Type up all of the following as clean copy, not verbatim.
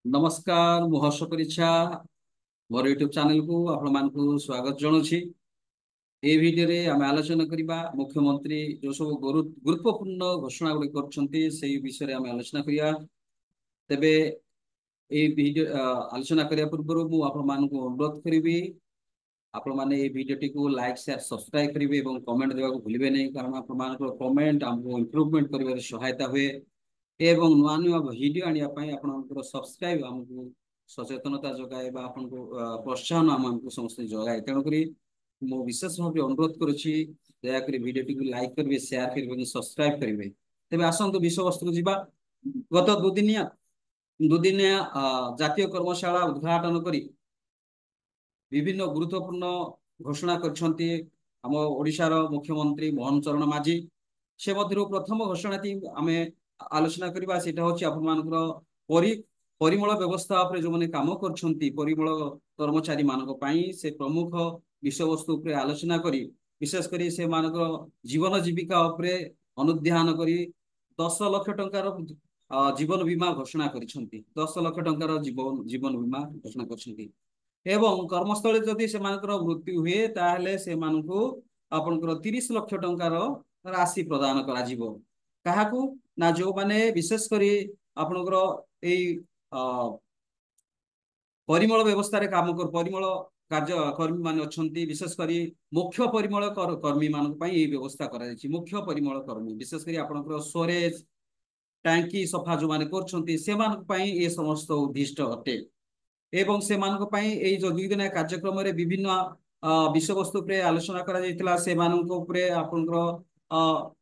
नमस्कार मु हर्ष परीक्षा मोर यूट्यूब चैनल को आपण मानकु स्वागत जनाऊँगी। ए वीडियो रे आम आलोचना करबा मुख्यमंत्री जो सब गुरुत्वपूर्ण घोषणा गुड़ी करछंती सेही विषय रे आम आलोचना करिया। तेबे ए वीडियो आलोचना करिया पूर्व मु आपण मानकु अनुरोध करिवि आपण माने ए वीडियो टी को लाइक शेयर सब्सक्राइब करिवे एवं कमेंट देवा को भूलिबे नहीं, कारण आपण मानकर कमेंट हमको इंप्रूवमेंट करिवे सहायता हुए एवं नुआ नुआ वीडियो आनिया पई आपनकर सब्सक्राइब हमको सचेतनता जगाए बा आपनको प्रोत्साहन हमको समस्त जगाए। तेणु करी मो विशेष भाव अनुरोध करुछि दया करी वीडियो टी को लाइक करिवे शेयर करिवे सब्सक्राइब करिवे। तेबे आसंतु विषय वस्तु को जिबा। गत दुदिनिया जातीय कर्मशाला उद्घाटन करी विभिन्न गुरुत्वपूर्ण घोषणा करछंती हम ओडिशार मुख्यमंत्री मोहन चरण माझी। से मध्यरु प्रथम घोषणा ती आमे आलोचना करबा सेटा होछि आपन मानकर परिमल व्यवस्था उपरे जो माने काम करछंती परिमल कर्मचारी मानक पई से प्रमुख विषय वस्तु उपरे आलोचना करी विशेष करी से मानकर जीवन जीविका उपरे अनुध्यान करी 10 लाख टंकार जीवन बीमा घोषणा करिसंती। 10 लाख टंकार जीवन बीमा घोषणा करछंती एवं कर्मस्थली जदि से मानकर मृत्यु हुए ताहले से मानकु आपनकर 30 लाख टंकार राशि प्रदान करा जिवो। काहाकू ना जो माने विशेष करी आपनकर एई परिमल व्यवस्था रे काम कर परिमल कार्य कर्मी मान अछंती विशेष करी मुख्य परिमल कर्मी मान पई एई व्यवस्था करा जायछि। मुख्य परिमल कर्मी विशेष करी आपनकर स्टोरेज टांकी सफा जो माने करछंती से मान पई ए समस्त उद्दिष्ट अटे एवं से मान पई एई जो दुई दिन कार्यक्रम रे विभिन्न विषय वस्तु पे आलोचना करा जायतिला। से मानक उपरे आपनकर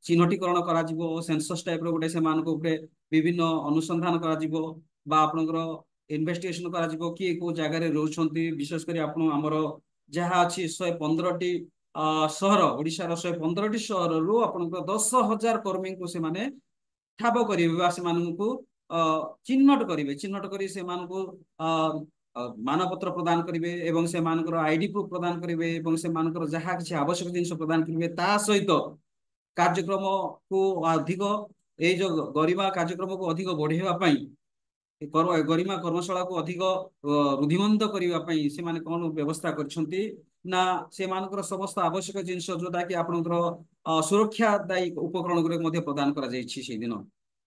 चिन्हटीकरण करा जिवो सेंसस टाइप रो गोटे से मानक उपरे विभिन्न अनुसंधान करा जिवो बा आपनकर इन्वेस्टिगेशन करा जिवो कि को जगह रे रहउछंती विशेष करी आपण हमर जहा अछि 115 टी शहर ओडिसा रो 115 टी शहर रो आपनकर 10,000 कर्मी को से माने ठाब करिवे से मानकु चिन्हट करिवे चिन्हट करी से मानकु मानपत्र प्रदान करिवे एवं से मानकर आईडी प्रूफ प्रदान करिवे एवं से मानकर जहा किछि आवश्यक जिनिस प्रदान करिवे ता सहित कार्यक्रम को अधिक ए जो गरिमा कार्यक्रम को अधिक बढ़ेवा पई गरिमा कर्मशाला को अधिक रुधिमंत करिवा पई से माने कोन व्यवस्था करछंती ना से मानकर समस्त आवश्यक जिनिस जोटा कि आपनकर सुरक्षा दायी उपकरण गुरे मध्ये प्रदान करा जायछि। से दिन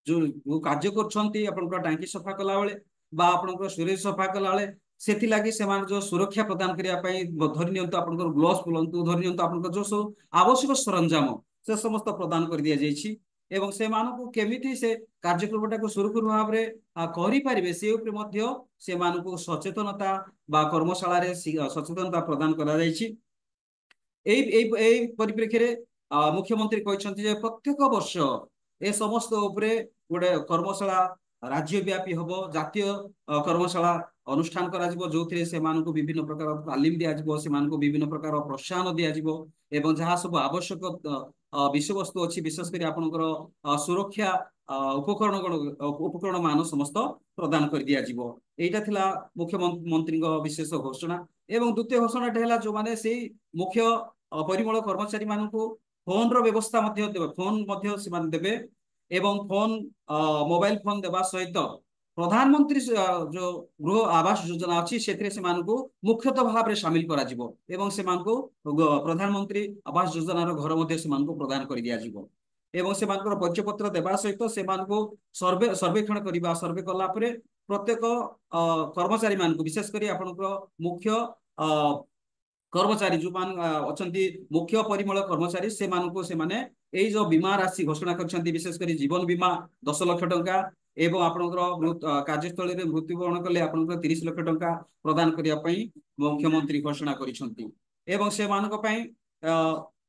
जो कार्य करछंती आपनकर टांकी सफा कला बेले बा आपनकर स्टोरेज सफा कला बेले सेति लागि से मान जो सुरक्षा प्रदान करिया पई धरि नियंतो आपनकर ग्लोव्स बोलंतु धरि नियंतो आपनकर जो सब आवश्यक सरंजाम से समस्त प्रदान कर दिया जायछि एवं से मानकु केमिति से कार्यक्रमटा को सुरक्षित भाव रे करि पारिबे से ऊपर मध्ये से मानकु सचेतनता बा कर्मशाला रे सचेतनता प्रदान करा जायछि। एई परिप्रेक्षी रे मुख्यमंत्री कहछन्ति जे प्रत्येक वर्ष ए समस्त उपरे गोटे कर्मशाला राज्यव्यापी हबो जातीय कर्मशाला अनुष्ठान करा जिवो जोथिरे से मानकु विभिन्न प्रकार तालीम दिया जिवो से मानकु विभिन्न प्रकार प्रोत्साहन दिया जिवो एवं जहा सब आवश्यक विषय वस्तु अछि विशेष करी आपनकर सुरक्षा उपकरण मान समस्त प्रदान कर दिया जिवो। एटा थिला मुख्यमंत्री विशेष घोषणा एवं द्वितीय घोषणा हेला जो माने से मुख्य परिमल कर्मचारी मानकु फोन रो व्यवस्था मध्ये देबे फोन मध्ये से मान देबे एवं फोन मोबाइल फोन देवा सहित प्रधानमंत्री जो गृह आवास योजना अच्छी से मानकु मुख्यतः भाव में सामिल करा जिवो एवं से मानकु प्रधानमंत्री आवास योजना रो घर मध्ये से मानकु प्रदान कर दिया जिवो एवं से मानकर परिचय पत्र देवा सहित से मानकु सर्वेक्षण करबा सर्वे कला परे प्रत्येक कर्मचारी मानकु विशेष करी आपनकर मुख्य कर्मचारी जो मान अछंती मुख्य परिमल कर्मचारी से मानकु से माने एई जो बीमा राशि घोषणा करछंती विशेष करी जीवन बीमा 10 लाख टंका एवं आपनकर कार्यस्थली रे मृत्युवरण कले आपनकर 30 लाख टंका प्रदान करिया पई मुख्यमंत्री घोषणा करिसंती एवं से मानक पई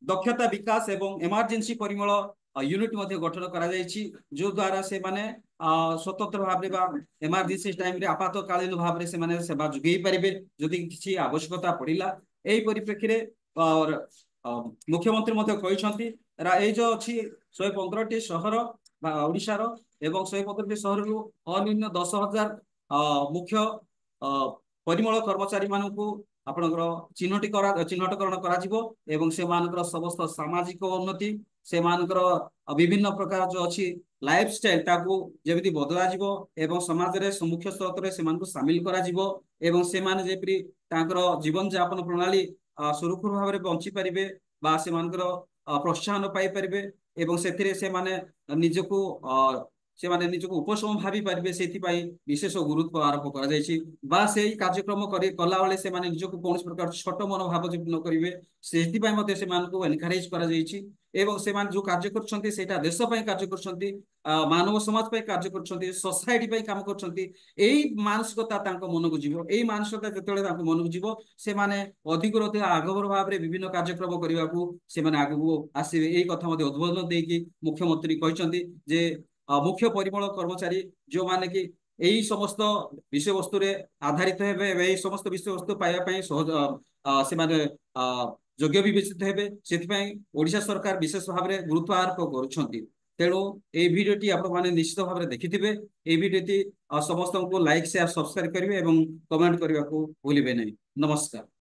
दक्षता विकास एवं इमरजेंसी परिमल यूनिट मध्ये गठन करा जायछि जो द्वारा से माने स्वतंत्र भाव रे बा इमरजेंसी टाइम रे आपातकालीन भाव रे से माने सेवा जुगेई परिबे जदि किछि आवश्यकता पड़िला। एई परिप्रेक्षी रे और मुख्यमंत्री मध्ये कहिसंती ए जो अछि 115 टी शहर ओडिसा रो एवं 115 टी शहर रु अन्य 10,000 मुख्य परिमल कर्मचारी मानकु आपनकर चिन्हटीकरण करा जिवो एवं से मानकर समस्त सामाजिक उन्नति से मानकर विभिन्न प्रकार जो अछि ଲାଇଫଷ୍ଟାଇଲ ତାକୁ ଯେମିତି ବଦଳାଯିବ ଏବଂ ସମାଜରେ ମୁଖ୍ୟ ସ୍ରୋତରେ ସେମାନଙ୍କୁ ସାମିଲ କରାଯିବ ଏବଂ ସେମାନେ ଯେପରି ତାଙ୍କର ଜୀବନ ଯାପନ ପ୍ରଣାଳୀ ସୁରୁଖୁରୁ ଭାବରେ ବଞ୍ଚି ପାରିବେ ବା ସେମାନଙ୍କର ପ୍ରୋତ୍ସାହନ ପାଇପାରିବେ ଏବଂ ସେଥିରେ ନିଜକୁ ସେମାନେ ନିଜକୁ ଉପଶମ ଭାବି ପାରିବେ ସେଥିପାଇଁ ବିଶେଷ ଗୁରୁତ୍ୱ ଆରୋପ କରାଯାଇଛି ବା ସେଇ କାର୍ଯ୍ୟକ୍ରମ କଲାବେଳେ ସେମାନେ ନିଜକୁ କୌଣସି ପ୍ରକାର ଛୋଟ ମନୋଭାବ ଯେମିତି ନ କରିବେ ସେଥିପାଇଁ ମଧ୍ୟ ସେମାନଙ୍କୁ ଏନକରେଜ କରାଯାଇଛି ଏବଂ ସେମାନେ ଯୋଉ କାର୍ଯ୍ୟ କରୁଛନ୍ତି ସେଇଟା ଦେଶ ପାଇଁ କାର୍ଯ୍ୟ କରୁଛନ୍ତି ମାନବ ସମାଜ ପାଇଁ କାର୍ଯ୍ୟ କରୁଛନ୍ତି ସୋସାଇଟି ପାଇଁ କାମ କରୁଛନ୍ତି ଏଇ ମାନସିକତା ତାଙ୍କ ମନକୁ ଯିବ ଏଇ ମାନସିକତା ଯେତେବେଳେ ତାଙ୍କ ମନକୁ ଯିବ ସେମାନେ ଅଧିକରୁ ଅଧିକ ଆଗଭର ଭାବରେ ବିଭିନ୍ନ କାର୍ଯ୍ୟକ୍ରମ କରିବାକୁ ସେମାନେ ଆଗକୁ ଆସିବେ ଏଇ କଥା ମଧ୍ୟ ଉଦ୍ବୋଧନ ଦେଇକି ମୁଖ୍ୟମନ୍ତ୍ରୀ କହିଛନ୍ତି ଯେ ମୁଖ୍ୟ ପରିମଳ କର୍ମଚାରୀ ଯୋଉମାନେ କି ଏଇ ସମସ୍ତ ବିଷୟବସ୍ତୁରେ ଆଧାରିତ ହେବେ ଏବଂ ଏଇ ସମସ୍ତ ବିଷୟବସ୍ତୁ ପାଇବା ପାଇଁ ସହଜ ସେମାନେ ଯୋଗ୍ୟ ବିବେଚିତ ହେବେ ସେଥିପାଇଁ ଓଡ଼ିଶା ସରକାର ବିଶେଷ ଭାବରେ ଗୁରୁତ୍ୱ ଆରୋପ କରୁଛନ୍ତି ତେଣୁ এই ভিডিওটি আপনারা নিশ্চিত ভাবে দেখিথিবে এই ভিডিওটি ସମସ୍ତଙ୍କୁ ଲାଇକ୍ ସେୟାର ସବସ୍କ୍ରାଇବ କରିବେ ଏବଂ କମେଣ୍ଟ କରିବାକୁ ଭୁଲିବେ ନାହିଁ ନମସ୍କାର।